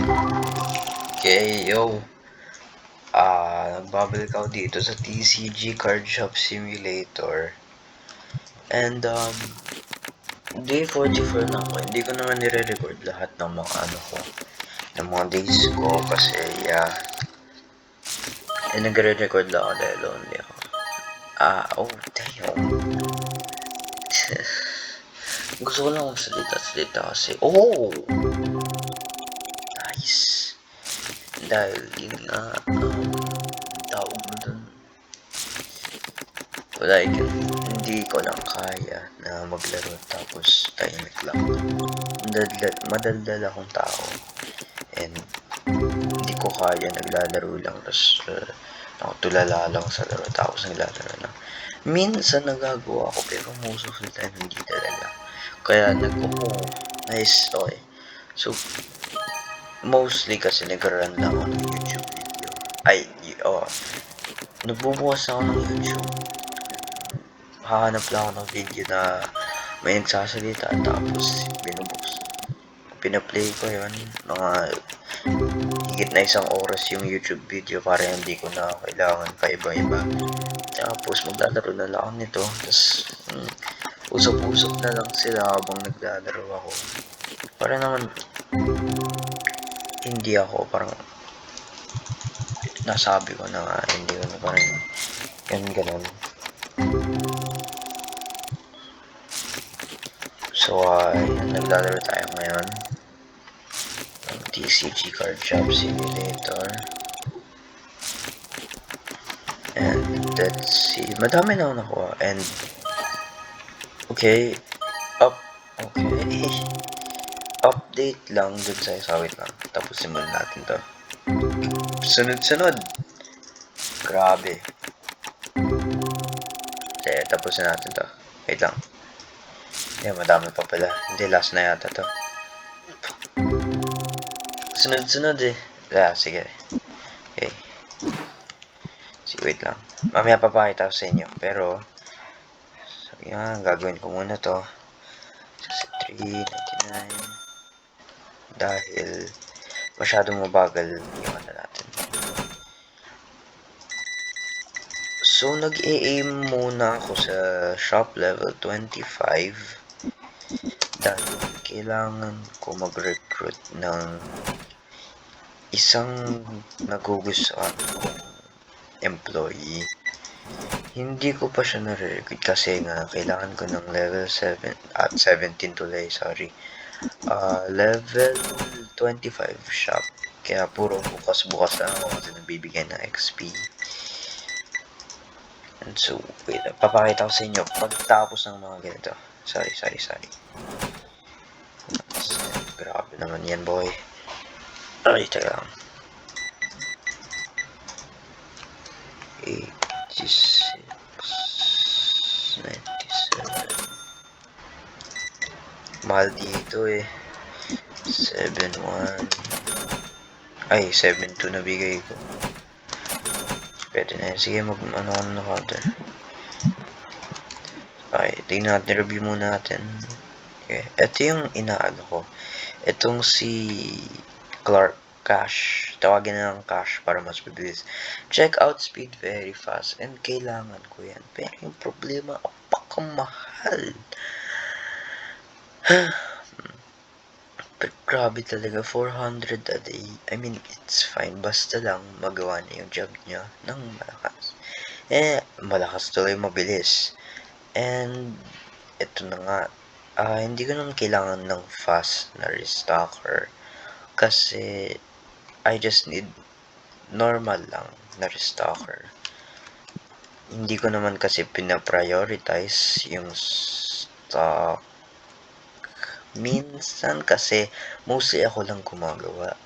Okay, yo. Nagbabalik ako dito sa TCG Card Shop Simulator. And, day 44 na ako. Hindi ko naman nire-record lahat ng mga ng mga days ko kasi, yeah. Nagre-record lang ako dahil lonely ako. Oh, damn. Gusto ko lang magsalita kasi, nice. Dahil, yun nga, tawag mo dun. Like, hindi ko lang kaya na maglaro tapos tahimik lang. Madaldal akong tao. And hindi ko kaya naglalaro lang tapos nakatulala lang sa laro tapos naglalaro lang. Minsan nagagawa ko pero most of the time hindi talaga. Kaya nice, okay. So, mostly kasi nag-run lang ako ng YouTube video. Nagbubukas ako ng YouTube. Hahanap lang ako ng video na may nagsasalita tapos pinaplay ko yun mga higit na 1 oras yung YouTube video para hindi ko na kailangan pa iba-iba. Tapos maglalaro na lang ako nito tapos usap-usap na lang sila habang naglalaro ako para naman hindi ako parang nasabi ko na nga hindi ko na parang ganun. So, naglalaro tayo ngayon ng TCG Card Shop Simulator. And let's see. Madami na ako nakuha. And, okay. Update lang dun sa isawit lang. Tapos simulan natin to. Sunod-sunod. Grabe. Tapusin natin to. Wait lang. Madami pa pala. Hindi, last na yata to. Sunod-sunod eh. Sige. Okay. Wait lang. Mamaya papakita ko sa inyo. Pero, sabi nga, gagawin ko muna to. 399. Dahil, masyadong mabagal yung natin. So, nag-aim muna ako sa shop level 25. Dahil kailangan ko mag-recruit ng isang nagugustuhan kong employee. Hindi ko pa siya na-recruit kasi nga kailangan ko ng level 7 at 17 tuloy, sorry. Level 25 shop. Kaya puro bukas-bukas lang ako kasi nabibigyan ng XP. And so, wait, papakita ko sa inyo pagtapos ng mga ganito. Sorry. Grabe naman yan, boy. Ay, teka lang. 86, 97. Mahal dito eh. 71. Ay, 72 na bigay ko. Pwede na yan. Sige, mag-ano na counter. Okay, tingnan natin. Review muna natin. Okay, ito yung inaano ko. Itong si Clark Cash. Tawagin na ng Cash para mas mabilis. Check out speed very fast. And kailangan ko yan. Pero yung problema, apakamahal. Pero grabe talaga. 400 a day. I mean, it's fine. Basta lang magawa niya yung job niya ng malakas. Malakas tuloy mabilis. And, ito na nga. Hindi ko naman kailangan ng fast na restocker. Kasi, I just need normal lang na restocker. Hindi ko naman kasi pina-prioritize yung stock. Minsan kasi, mostly ako lang gumagawa.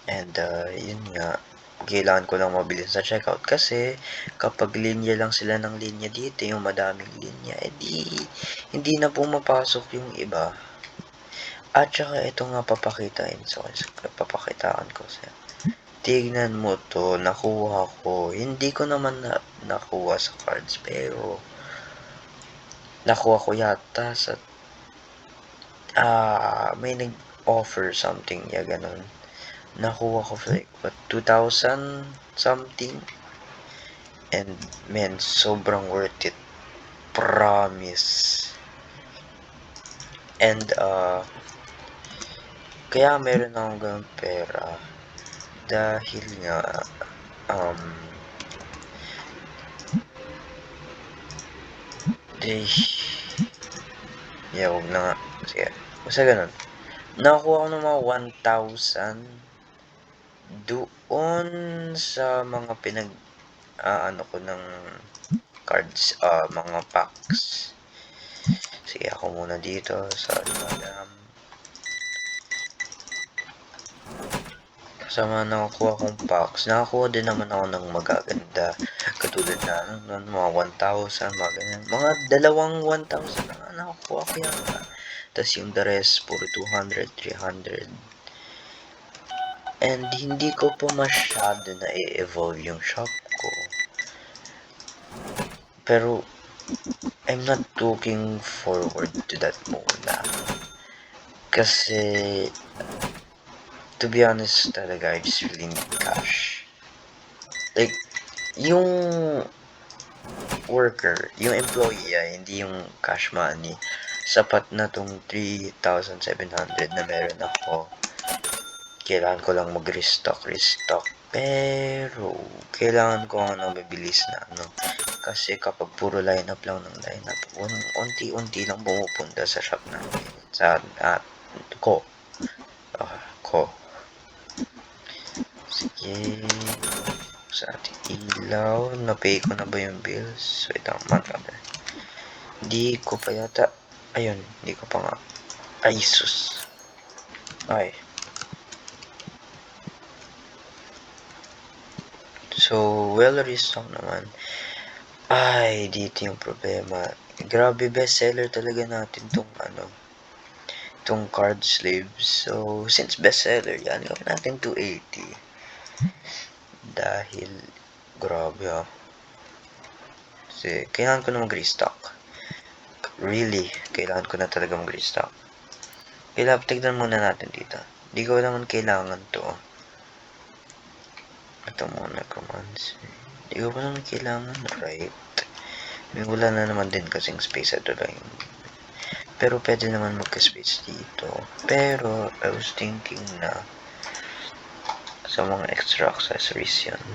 And, yun nga. Kailangan ko lang mabilis sa checkout kasi kapag linya lang sila ng linya dito, yung madaming linya, hindi na pumapasok yung iba. At saka ito nga papakitaan ko sa tignan mo to, nakuha ko. Hindi ko naman nakuha sa cards pero nakuha ko yata sa may offer something, yeah, ganun. Nakuha ko for like, what, 2,000 something? And, man, sobrang worth it. Promise. And, kaya meron akong ganun pera. Dahil nga, yeah, huwag na nga. Sige, basta ganun. Nakakuha ko ng mga 1,000 doon sa mga ano ko ng cards, mga packs. Sige, ako muna dito. Sorry, madam. Kasama nakukuha kong packs. Nakakuha din naman ako ng magaganda. Katulad na, mga 1,000, mga ganyan. Mga dalawang 1,000 na nakakuha ko yan. Tapos yung the rest, puro 200, 300. And hindi ko pa masyado na i-evolve yung shop ko. Pero, I'm not looking forward to that muna. Kasi, to be honest talaga, I just really need cash. Like, yung worker, yung employee, hindi yung cash money. Sapat na tong 3,700 na meron ako. Kailangan ko lang mag-restock. Pero, kailangan ko nga ng mabilis na ano. Kasi kapag puro lineup lang ng lineup, unti-unti lang pumupunta sa shop namin. Ko. Sige. Sa ating ilaw, na-pay ko na ba yung bills? Wait lang, mother. Hindi ko pa yata. Ayun, hindi ko pa nga. Ay, sus. Ay. So, well restock naman. Ay, dito yung problema. Grabe, bestseller talaga natin tong tong card slaves. So, since bestseller yan, gawin natin 280. Dahil, grabe kasi, kailangan ko na mag-restock. Really, kailangan ko na talaga mag-restock. Tignan muna natin dito. Hindi ko naman kailangan to. Ito muna, commands. Hindi ko pa naman kailangan, right? May wala na naman din kasing space. Ito lang yung... Pero pwede naman magka-space dito. Pero, I was thinking na sa mga extra accessories yan.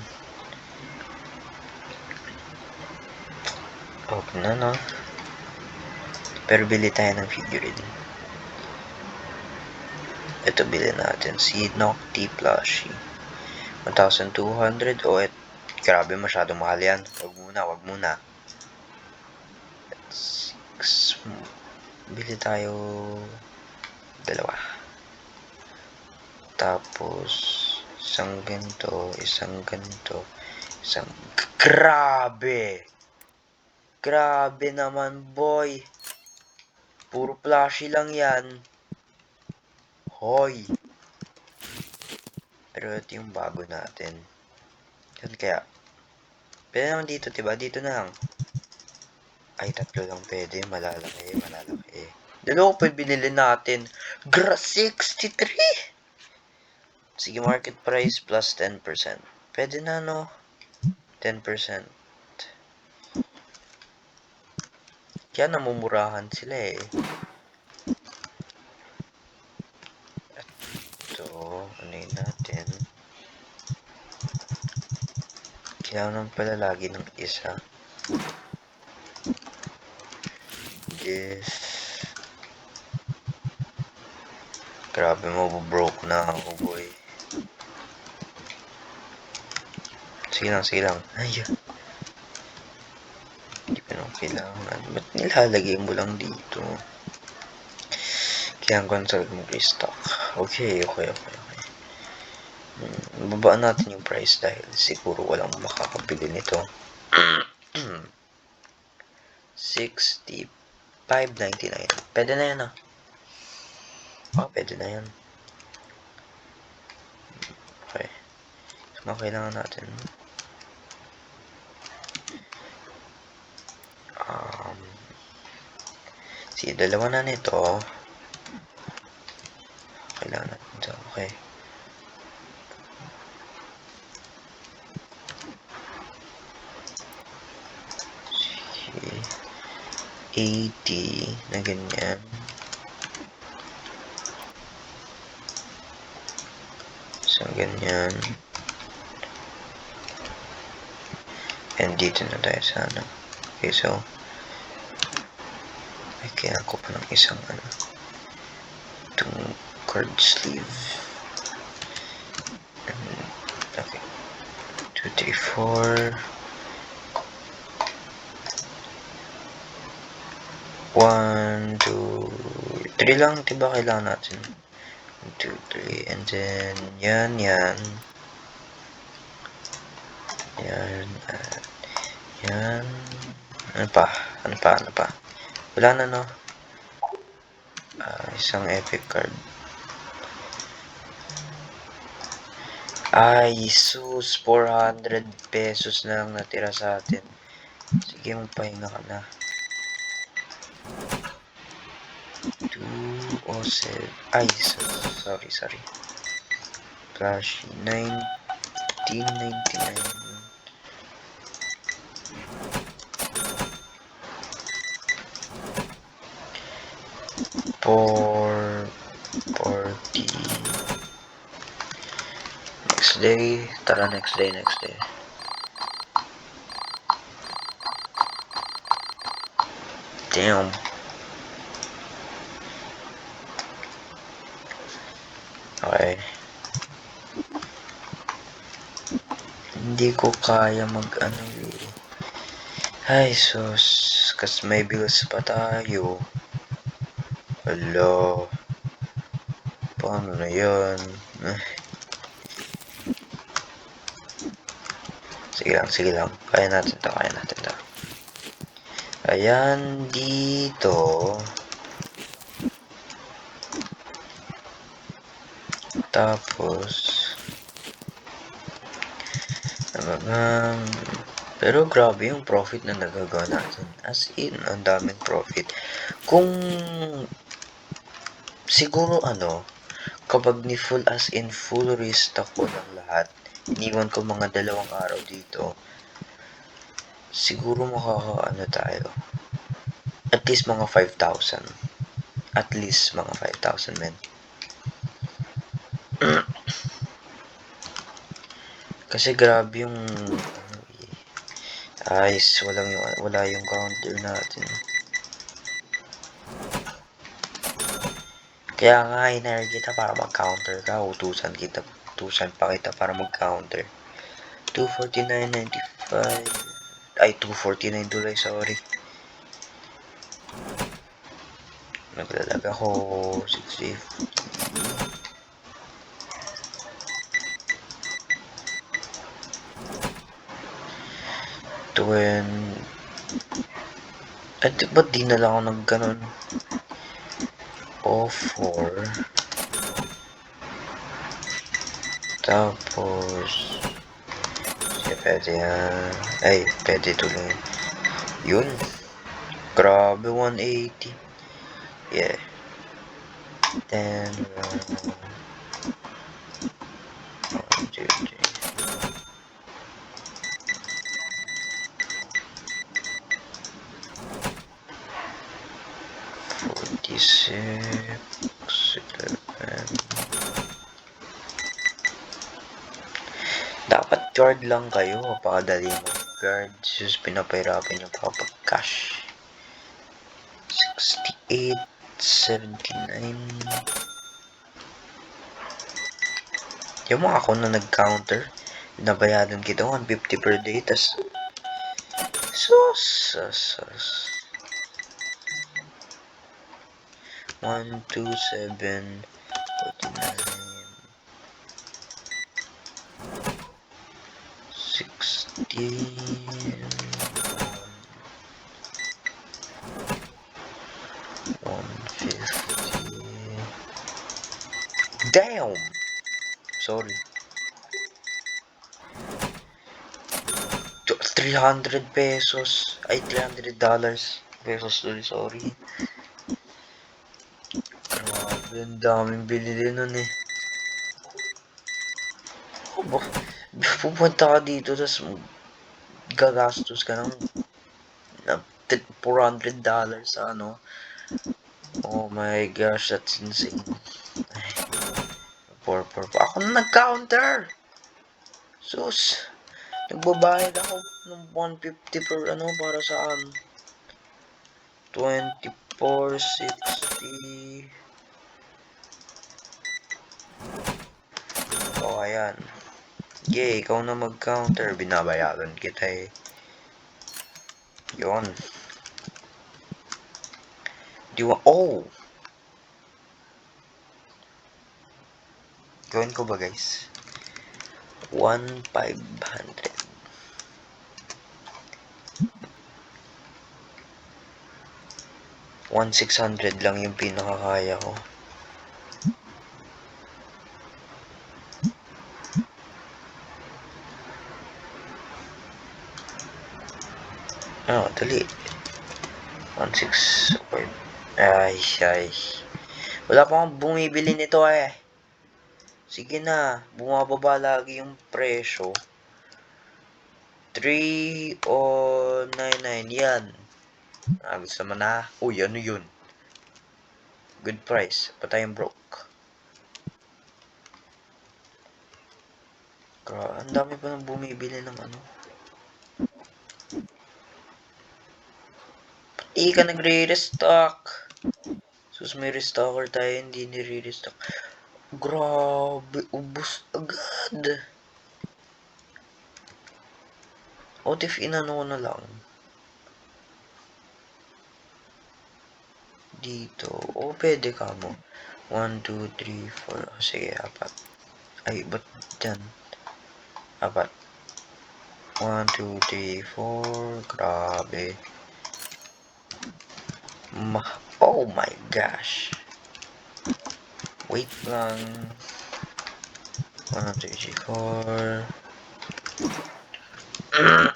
Okay na, no? Pero bili tayo ng figurine. Ito bili natin. Si Nocti Plushie. 1,200. Oh, grabe, masyadong mahal yan. Wag muna. 6. Bili tayo dalawa. Tapos, isang ganito, isang ganito, isang... Grabe! Grabe naman, boy! Puro plushie lang yan. Hoy! Pero ito yung bago natin. Yan kaya. Pwede naman dito, diba? Dito na lang. Ay, tatlo lang pwede. Malalaki. Dalawa pa binili natin. 63! Sige, market price plus 10%. Pwede na, no? 10%. Kaya namumurahan sila eh. Ito, ano yun natin? Kailangan pala lagi ng isa. This. Grabe, mabubroke na ako, boy. Sige lang. Ay, hindi pa naman kailangan. Ba't nilalagay mo lang dito? Kaya ang console mag-restock. Okay. Babaan natin yung price dahil siguro walang makakabili nito. 65.99. Pwede na yan, pwede na yan. Okay. So, kailangan natin dalawa na nito. Okay, kailangan natin ito. Okay. Si 80 na ganyan. So, ganyan. And dito na tayo sa ano. Okay, so ay, kailangan ko pa ng isang ano. Itong card sleeve. And, okay. 2, 3, 4. 1, 2, 3 lang, diba kailangan natin? 1, 2, 3, and then, yan. Yan, ano pa? Wala na, no? Isang epic card. Ay, sus, 400 pesos na lang natira sa atin. Sige, magpahinga ka na. 207. Ay, sorry. Flash 1999. 440. Next day. Tara, next day. Damn. Okay. Hindi ko kaya mag-ano eh. Ay, sus. Kasi may bills pa tayo. Hello. Paano na yan? Sige lang. Kaya natin to. Ayan, dito. Tapos, pero grabe yung profit na nagagawa natin. As in, ang daming profit. Kung siguro kapag full restock ko ng lahat, iniwan ko mga 2 araw dito, siguro tayo. At least mga 5,000. At least mga 5,000, men. Kasi grabe yung wala yung counter natin. Kaya nga hinire kita para mag-counter ka. Utusan pa kita para mag-counter. 249.95. Ay, 249 tuloy, sorry. Naglalag ako. 650. At ba't di na lang ako nagganon? 4. Tapos pwede yan. Ay, pwede tuloy. Yun. Grabe, 180. Yeah. Then 1, 2, 3. Dapat guard lang kayo. Pakadali mo guard. Sus, pinapahirapan nyo pa kapag cash. 68, 79. Yung mga ako na nag-counter, nabayaran kita 150 per day. Tas sus. 1, 2, 7, 49, 16, 150. Damn! Sorry. 300 pesos. Ay, $300. Pesos, sorry. Grabe. Ang daming binili nun eh. Pupunta ka dito, tapos gagastos ka ng $400 sa ano. Oh my gosh, that's insane. Ay, ako na nag-counter! Sus! Nagbabayad ako ng 150 per ano para saan? 2460. Oh, ayan. Yay, ikaw na mag-counter. Binabayaran kita eh. Yun. Oh! Gawin ko ba guys? 1,500. 1,600 lang yung pinakakaya ko. Dali. 1,600. Ay. Wala pa akong bumibili nito eh. Sige na, bumababa lagi yung presyo. 3,099 yan. Gusto mo na? Uy, ano yun? Good price. Patayang broke. Ang dami pa nang bumibili ng ano. Pati ka nagre-restock. Sus, may restocker tayo, hindi nire-restock. Grabe, ubos agad. What if inano ko na lang? Dito. Pwede ka mo. 1, 2, 3, 4. Sige, 4. Ay, ba't dyan? 4. 1, 2, 3, 4. Grabe. Oh my gosh. Wait lang. 1, 2, 3, 4. 1,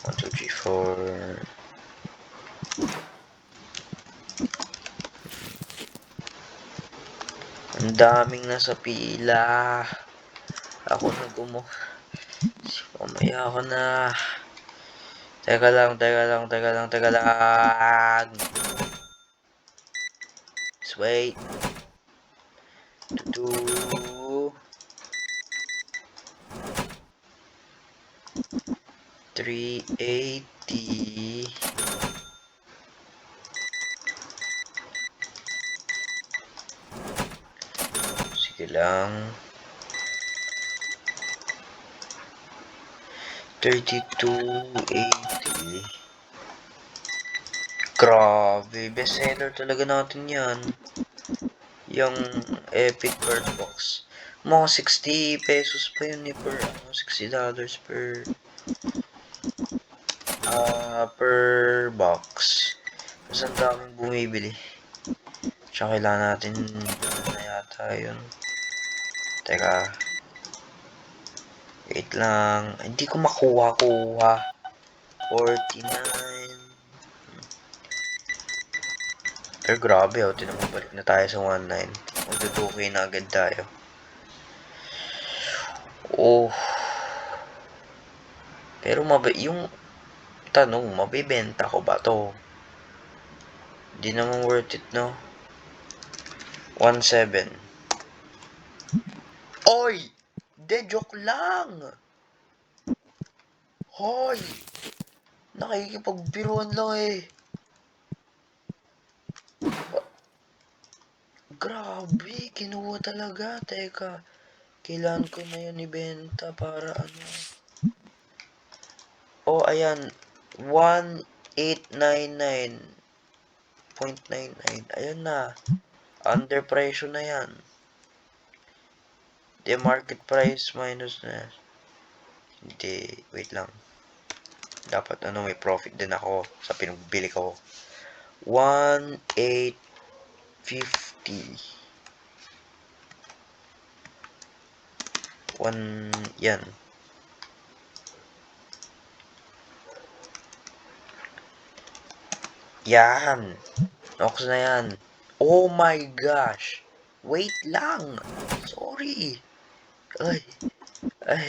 2, 3, 4. Ang daming nasa pila. Ako na mamaya ako na. Teka lang. Just wait. 2, 380. Sige lang. 3280. Grabe, bestseller talaga natin yan. Yung Epic Card Box. Mga 60 pesos pa yun eh per, $60 per box. Mas ang daming bumibili. Tsaka kailangan natin na yata yun. Teka. Wait lang. Hindi ko makuha. 49. Pero grabe tinamabalik na tayo sa 19. Magto-2K na agad tayo. Pero yung tanong, mabibenta ko ba to? Di naman worth it, no? 1,700. Oy! De, joke lang! Hoy! Nakikipagbiruan lang eh. Grabe, kinuha talaga. Teka, kailan ko na yan ibenta para ano. Ayan. 1,899.99. Ayan na. Under presyo na yan. The market price minus na. Hindi, wait lang. Dapat may profit din ako sa pinagbili ko. 1,850. Yan. Yan. Nox na yan. Oh my gosh. Wait lang. Sorry. Ay. Ay.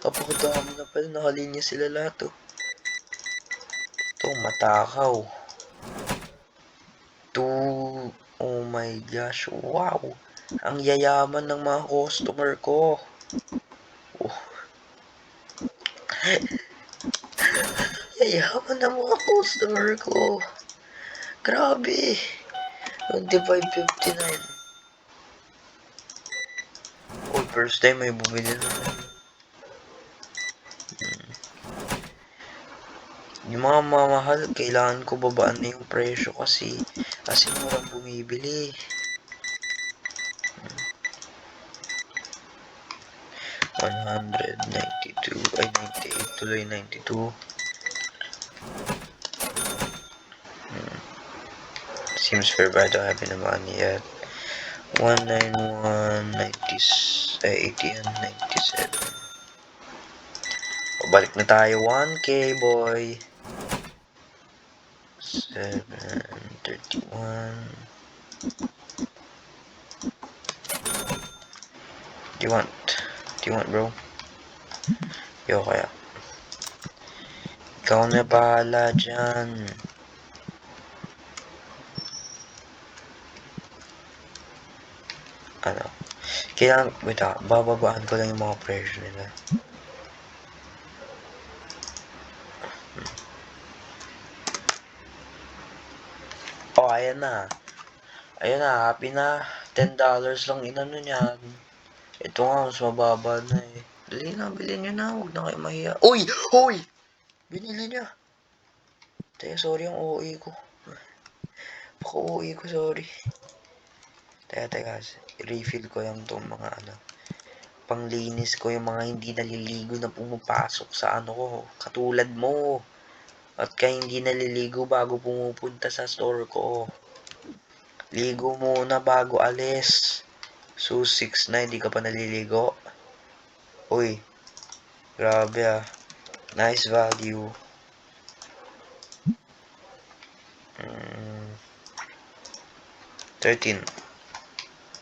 Apakadami na pala. Nakalinya sila lahat, oh. Ito, matakaw. Oh my gosh. Wow. Ang yayaman ng mga customer ko. Oh. Yayaman ng mga customer ko. Grabe. 25.59. Oh, first time may bumili na. Yung mga mamahal, kailangan ko babaan na yung presyo kasi murang bumibili. 192, ay 98, tuloy 92. Seems fair but I don't have any money yet. 191, 90, ay 80 and 97. O, balik na tayo, 1K boy. 731. Do you want bro? Yo kaya. Ikaw na bahala dyan. Ano? Kailangan, wait bababaan ko lang yung mga presyo nila. Oh, ayan na. Ayan na, happy na. $10 lang inano niyan. Ito nga, mas mababa na eh. Dali na, bilhin nyo na. Huwag na kayo mahiya. Uy! Hoy! Binili niya. Teka, sorry ang OA ko. Paka-OA ko, sorry. Teka. Refill ko yung itong mga ano. Panglinis ko yung mga hindi naliligo na pumapasok sa ano ko. Katulad mo. At kaya hindi naliligo bago pumupunta sa store ko. Ligo muna bago alis. So, 6 na, hindi ka pa naliligo. Uy. Grabe ah. Nice value. 13.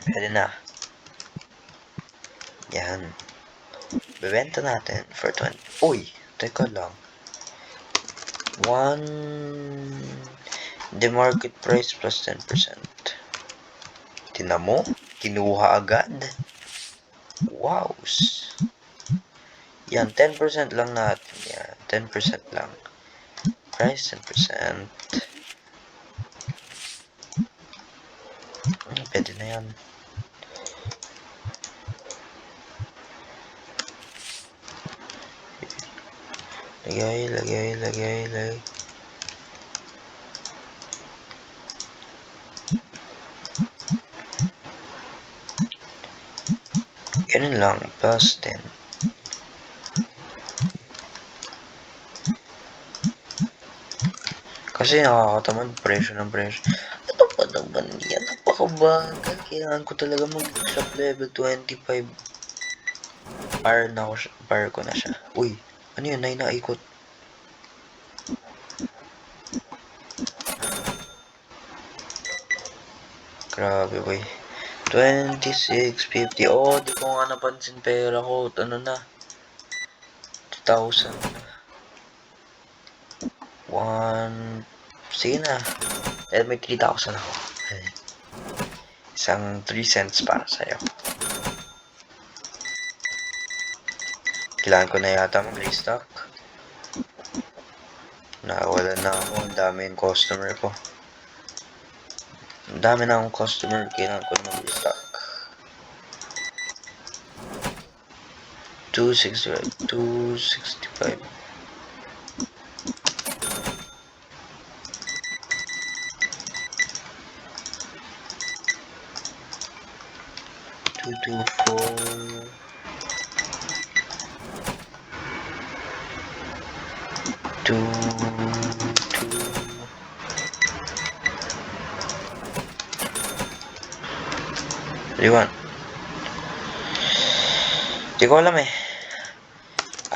Pwede na. Yan. Bebenta natin for 20. Uy! Teka lang. 1... The market price plus 10%. Tingnan mo? Kinuha agad. Wow. Yan, 10% lang natin. Yan, 10% lang. Price 10%. Pwede na yan. Lagay. Ganun lang, plus 10. Kasi nakakatamad presyo ng presyo. Ito pa naman yan, napakabagal. Kailangan ko talaga mag-shop level 25. Par ko na siya. Uy, ano yun? 9 na ikot. Grabe boy. 26.50. Oh, di ko nga napansin pera ko. Ano na? 2,000 na. 1... Sige na. May 3,000 ako. Isang 3 cents para sa'yo. Kailangan ko na yata mag-restock. Nakawala na ako. Ang dami yung customer ko. Ang dami na akong customer. Kailangan ko na mag-restock. 265. 224. 2. 31. Di ko alam eh.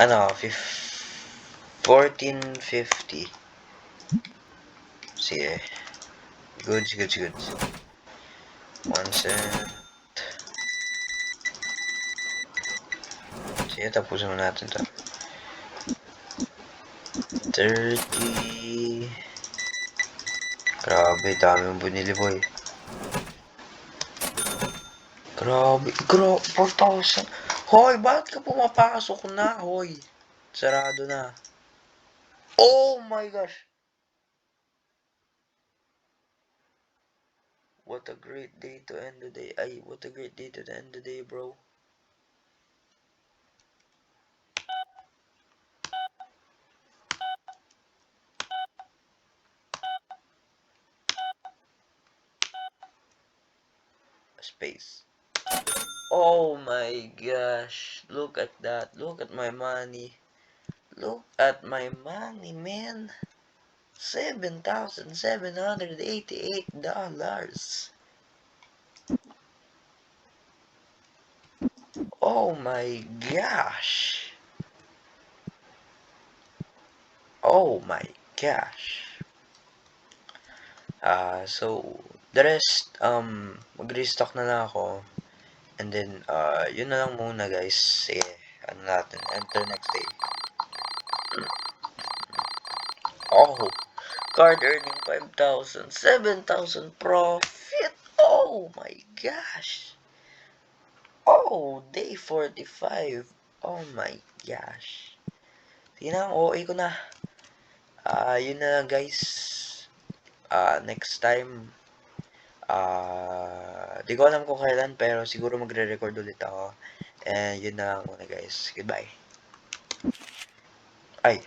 Ano, 1450. Sige. Goods, goods, goods. 1 cent. Sige, tapusin mo natin to. 30. Grabe, dami mong binili, boy. Grabe, 4,000. Hoy, bakit ka pumapasok na, hoy? Sarado na. Oh my gosh! What a great day to end the day. Ay, what a great day to end the day, bro. Space. Oh my gosh. Look at that. Look at my money. Look at my money, man. $7,788. Oh my gosh. Oh my gosh. So, the rest, mag-restock na lang ako. And then, yun na lang muna, guys. Sige, ano natin, enter next day. Oh, card earning 5,000, 7,000 profit. Oh my gosh. Oh, day 45. Oh my gosh. Sige na, OA ko na. Yun na lang, guys. Next time, di ko alam kung kailan, pero siguro magre-record ulit ako. And yun na lang muna, guys. Goodbye. Ay,